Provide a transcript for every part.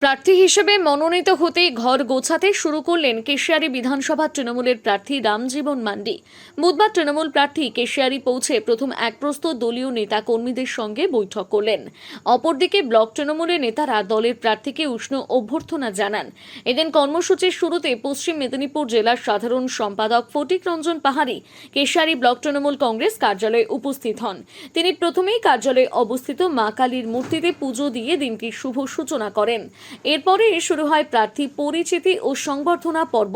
প্রার্থী হিসেবে মনোনীত হতেই ঘর গোছাতে শুরু করলেন কেশিয়ারি বিধানসভা তৃণমূলের প্রার্থী রামজীবন মান্ডি। বুধবার তৃণমূল প্রার্থী কেশিয়ারি পৌঁছে প্রথম একপ্রস্ত দলীয় নেতা কর্মীদের সঙ্গে বৈঠক করলেন। অপরদিকে ব্লক তৃণমূলের নেতারা দলের প্রার্থীকে উষ্ণ অভ্যর্থনা জানান। এদিন কর্মসূচির শুরুতে পশ্চিম মেদিনীপুর জেলার সাধারণ সম্পাদক ফটিক রঞ্জন পাহাড়ি কেশিয়ারি ব্লক তৃণমূল কংগ্রেস কার্যালয়ে উপস্থিত হন। তিনি প্রথমেই কার্যালয়ে অবস্থিত মা কালীর মূর্তিতে পুজো দিয়ে দিনটির শুভ সূচনা করেন। এরপরে শুরু হয় প্রার্থী পরিচিতি ও সংবর্ধনা পর্ব।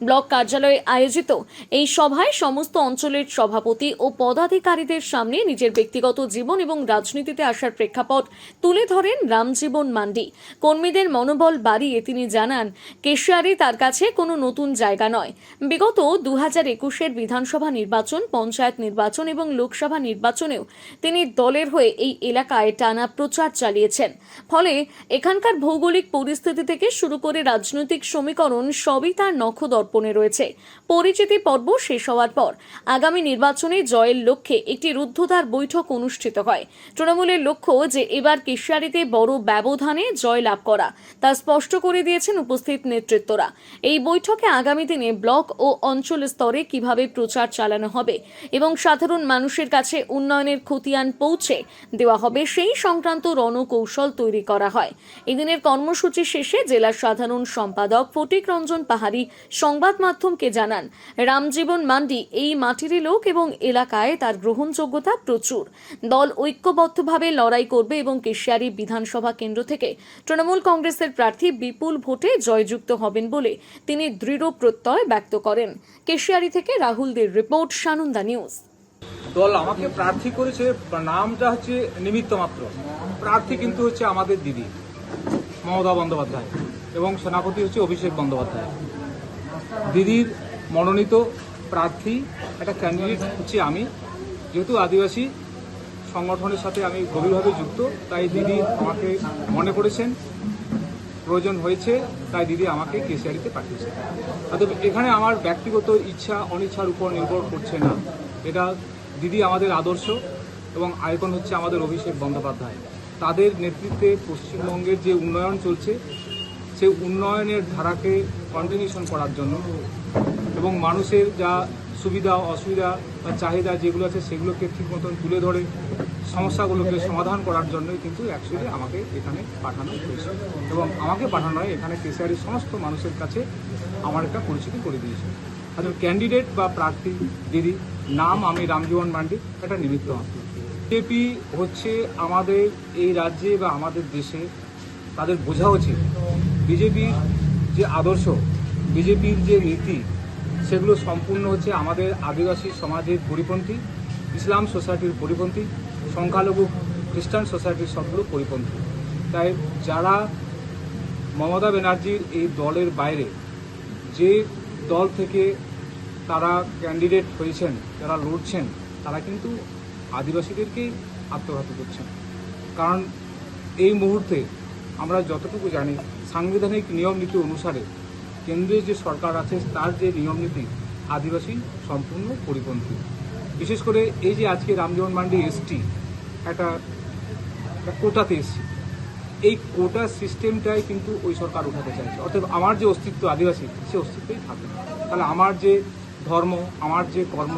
ব্লক কার্যালয়ে আয়োজিত এই সভায় সমস্ত অঞ্চলের সভাপতি ও পদাধিকারীদের সামনে নিজের ব্যক্তিগত জীবন এবং রাজনীতিতে আসার প্রেক্ষাপট তুলে ধরেন রামজীবন মান্ডি। কর্মীদের মনোবল বাড়িয়ে তিনি জানান, কেশিয়ারি তার কাছে কোনো নতুন জায়গা নয়। বিগত 2021-এর বিধানসভা নির্বাচন, পঞ্চায়েত নির্বাচন এবং লোকসভা নির্বাচনেও তিনি দলের হয়ে এই এলাকায় টানা প্রচার চালিয়েছেন। ফলে এখানকার ভৌগোলিক পরিস্থিতি থেকে শুরু করে রাজনৈতিক সমীকরণ সবই তার নখদর্পণে রয়েছে। পরিচিতি পর্ব শেষ হওয়ার পর আগামী নির্বাচনে জয়ের লক্ষ্যে একটি রুদ্ধদ্বার বৈঠক অনুষ্ঠিত হয়। তৃণমূলের লক্ষ্য যে এবার কেশিয়ারিতে বড় ব্যবধানে জয় লাভ করা, তা স্পষ্ট করে দিয়েছেন উপস্থিত নেতৃত্বরা। এই বৈঠকে আগামী দিনে ব্লক ও অঞ্চল স্তরে কিভাবে প্রচার চালানো হবে এবং সাধারণ মানুষের কাছে উন্নয়নের খতিয়ান পৌঁছে দেওয়া হবে, সেই সংক্রান্ত রণকৌশল তৈরি করা হয়। এদিনের কর্মসূচি শেষে জেলার সাধারণ সম্পাদক ফটিক রঞ্জন পাহাড়ি সংবাদ মাধ্যমকে জানান, রামজীবন মান্ডি এই মাটিরই লোক এবং এলাকায় তার গ্রহণযোগ্যতা প্রচুর। দল ঐক্যবদ্ধভাবে লড়াই করবে এবং কেশিয়ারি বিধানসভা কেন্দ্র থেকে তৃণমূল কংগ্রেসের প্রার্থী বিপুল ভোটে জয়যুক্ত হবেন বলে তিনি দৃঢ় প্রত্যয় ব্যক্ত করেন। কেশিয়ারি থেকে রাহুল দের রিপোর্ট, সানন্দা নিউজ। দল আমাকে প্রার্থী করেছে, নামটা হচ্ছে নিমিত্ত মাত্র। প্রার্থী কিন্তু হচ্ছে আমাদের দিদি মমতা বন্দ্যোপাধ্যায় এবং সেনাপতি হচ্ছে অভিষেক বন্দ্যোপাধ্যায়। দিদির মনোনীত প্রার্থী একটা ক্যান্ডিডেট হচ্ছে আমি। যেহেতু আদিবাসী সংগঠনের সাথে আমি গভীরভাবে যুক্ত, তাই দিদি আমাকে মনে করেছেন, প্রয়োজন হয়েছে, তাই দিদি আমাকে কেশিয়ারিতে পাঠিয়েছে। অর্থাৎ এখানে আমার ব্যক্তিগত ইচ্ছা অনিচ্ছার উপর নির্ভর করছে না। এটা দিদি আমাদের আদর্শ এবং আইকন হচ্ছে আমাদের অভিষেক বন্দ্যোপাধ্যায়। তাদের নেতৃত্বে পশ্চিমবঙ্গের যে উন্নয়ন চলছে, সেই উন্নয়নের ধারাকে কন্টিনিউশন করার জন্য এবং মানুষের যা সুবিধা অসুবিধা বা চাহিদা যেগুলো আছে সেগুলোকে ঠিক মতন তুলে ধরে সমস্যাগুলোকে সমাধান করার জন্যই কিন্তু অ্যাকচুয়ালি আমাকে এখানে পাঠানো হয়েছে এবং আমাকে পাঠানো হয় এখানে কেশিয়ারির সমস্ত মানুষের কাছে আমার একটা পরিচিতি করে দিয়েছে। আর ক্যান্ডিডেট বা প্রার্থী দিদি, নাম আমি রামজীবন মান্ডি, একটা নিমিত্ত মাত্র। বিজেপি হচ্ছে আমাদের এই রাজ্যে বা আমাদের দেশে, তাদের বোঝা উচিত বিজেপির যে আদর্শ, বিজেপির যে নীতি, সেগুলো সম্পূর্ণ হচ্ছে আমাদের আদিবাসী সমাজের পরিপন্থী, ইসলাম সোসাইটির পরিপন্থী, সংখ্যালঘু খ্রিস্টান সোসাইটির সবগুলো পরিপন্থী। তাই যারা মমতা ব্যানার্জির এই দলের বাইরে যে দল থেকে তারা ক্যান্ডিডেট হয়েছেন, যারা লড়ছেন, তারা কিন্তু আদিবাসীদেরকেই আত্মঘাতী করছেন। কারণ এই মুহূর্তে আমরা যতটুকু জানি, সাংবিধানিক নিয়ম নীতি অনুসারে কেন্দ্রের যে সরকার আছে তার যে নিয়ম নীতি আদিবাসী সম্পূর্ণ পরিপন্থী। বিশেষ করে এই যে আজকে রামজীবন মান্ডি এসটি একটা কোটাতে এসছে, এই কোটা সিস্টেমটাই কিন্তু ওই সরকার উঠাতে চাইছে। অর্থাৎ আমার যে অস্তিত্ব আদিবাসী, সে অস্তিত্বই থাকে না। তাহলে আমার যে ধর্ম, আমার যে কর্ম,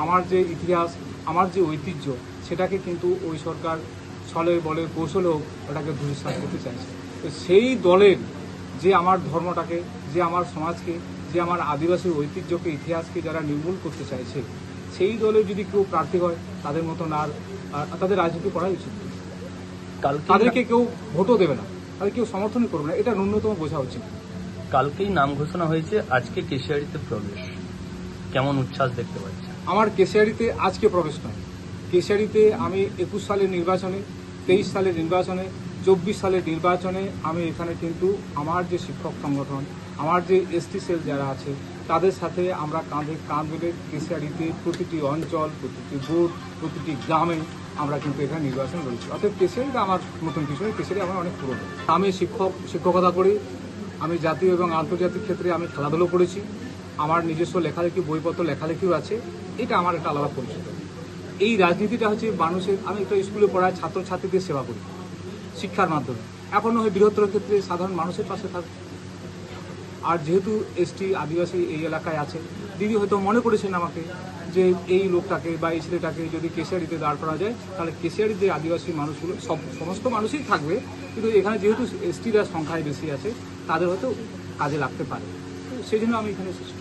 আমার যে ইতিহাস, আমার যে ঐতিহ্য, সেটাকে কিন্তু ওই সরকার ছলে বলে কৌশলেও ওটাকে ধূলিসাৎ করতে চাইছে। তো সেই দলের যে আমার ধর্মটাকে, যে আমার সমাজকে, যে আমার আদিবাসী ঐতিহ্যকে, ইতিহাসকে যারা নির্মূল করতে চাইছে, সেই দলে যদি কেউ প্রার্থী হয়, তাদের মতন আর তাদের রাজনীতি করাই উচিত। তাদেরকে কেউ ভোটও দেবে না, তাদের কেউ সমর্থনই করবে না, এটা ন্যূনতম বোঝা উচিত। কালকেই নাম ঘোষণা হয়েছে, আজকে কেশিয়ারিতে প্রবেশ, কেমন উচ্ছ্বাস দেখতে পাচ্ছি? আমার কেশিয়ারিতে আজকে প্রবেশ নয়। কেশিয়ারিতে আমি 21 সালের নির্বাচনে, 23 সালের নির্বাচনে, 24 সালের নির্বাচনে আমি এখানে কিন্তু আমার যে শিক্ষক সংগঠন, আমার যে এসটি সেল যারা আছে, তাদের সাথে আমরা কাঁধে কাঁধ মিলে কেশিয়ারিতে প্রতিটি অঞ্চল, প্রতিটি বুথ, প্রতিটি গ্রামে আমরা কিন্তু এখানে নির্বাচন করেছি। অর্থাৎ কেশিয়ারিটা আমার নতুন কিছু নয়, কেশিয়ারি আমার অনেক পুরনো। আমি শিক্ষকতা করি, আমি জাতীয় এবং আন্তর্জাতিক ক্ষেত্রে আমি খেলাধুলো করেছি, আমার নিজস্ব লেখালেখি, বইপত্র লেখালেখিও আছে। এটা আমার একটা আলাদা পরিচিত। এই রাজনীতিটা হচ্ছে মানুষের, আমি একটা স্কুলে পড়ায় ছাত্রছাত্রীদের সেবা করি শিক্ষার মাধ্যমে। এখনও হয় বৃহত্তর ক্ষেত্রে সাধারণ মানুষের পাশে থাকবে। আর যেহেতু এসটি আদিবাসী এই এলাকায় আছে, দিদি হয়তো মনে করেছেন আমাকে যে এই লোকটাকে বা এই ছেলেটাকে যদি কেশিয়ারিতে দাঁড় করা যায় তাহলে কেশিয়ারির যে আদিবাসী মানুষগুলো সমস্ত মানুষই থাকবে, কিন্তু এখানে যেহেতু এসটিরা সংখ্যায় বেশি আছে তাদের হয়তো কাজে লাগতে পারে, তো সেই জন্য আমি এখানে এসেছি।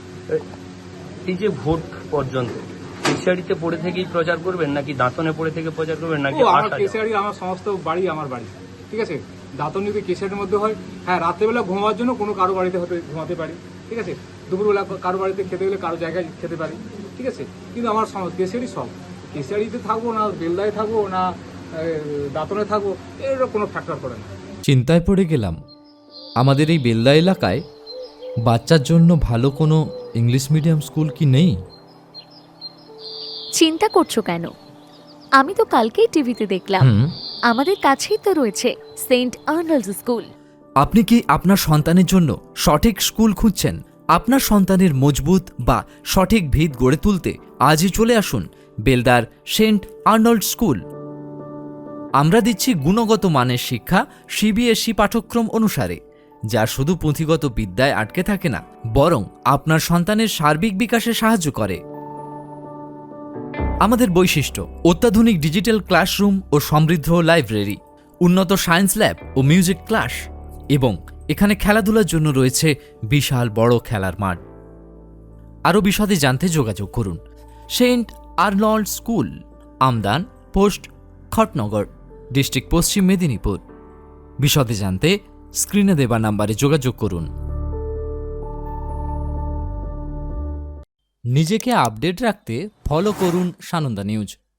এই যে ভোট পর্যন্ত কেশিয়ারিতে পড়ে থেকেই প্রচার করবেন, নাকি দাঁতনে পড়ে থেকে প্রচার করবেন, নাকি আমার আসা যাওয়া? কেশিয়ারি আমার সমস্ত বাড়ি আমার বাড়ি, ঠিক আছে। দাঁতন যদি কেশিয়ারির মধ্যে হয়, হ্যাঁ রাত্রেবেলা ঘুমাবার জন্য কোনো কারো বাড়িতে হয়তো ঘুমাতে পারি, ঠিক আছে। দুপুরবেলা কারো বাড়িতে খেতে গেলে কারো জায়গায় খেতে পারি, ঠিক আছে। কিন্তু আমার কেশিয়ারি সব, কেশিয়ারিতে থাকবো না বেলদায় থাকবো না দাঁতনে থাকবো, এর কোনো ফ্যাক্টর করে না। চিন্তায় পড়ে গেলাম, আমাদের এই বেলদা এলাকায় বাচ্চার জন্য ভালো কোনো ইংলিশ মিডিয়াম স্কুল কি নেই? চিন্তা করছো কেন? আমি তো কালকেই টিভিতে দেখলাম, হুম। আমাদের কাছেই তো রয়েছে সেন্ট আর্নল্ডস স্কুল। আপনি কি আপনার সন্তানের জন্য সঠিক স্কুল খুঁজছেন? আপনার সন্তানের মজবুত বা সঠিক ভিত গড়ে তুলতে আজই চলে আসুন বেলদার সেন্ট আর্নল্ড স্কুল। আমরা দিচ্ছি গুণগত মানের শিক্ষা সিবিএসই পাঠ্যক্রম অনুসারে, যা শুধু পুঁথিগত বিদ্যায় আটকে থাকে না, বরং আপনার সন্তানের সার্বিক বিকাশে সাহায্য করে। আমাদের বৈশিষ্ট্য: অত্যাধুনিক ডিজিটাল ক্লাসরুম ও সমৃদ্ধ লাইব্রেরি, উন্নত সায়েন্স ল্যাব ও মিউজিক ক্লাস, এবং এখানে খেলাধুলার জন্য রয়েছে বিশাল বড় খেলার মাঠ। আরও বিশদে জানতে যোগাযোগ করুন saint Arnold school, Amdan post, Khatnagar, district Paschim Medinipur. বিশদে জানতে স্ক্রিনে দেওয়া নাম্বারে যোগাযোগ করুন। নিজেকে আপডেট রাখতে ফলো করুন সানন্দা নিউজ।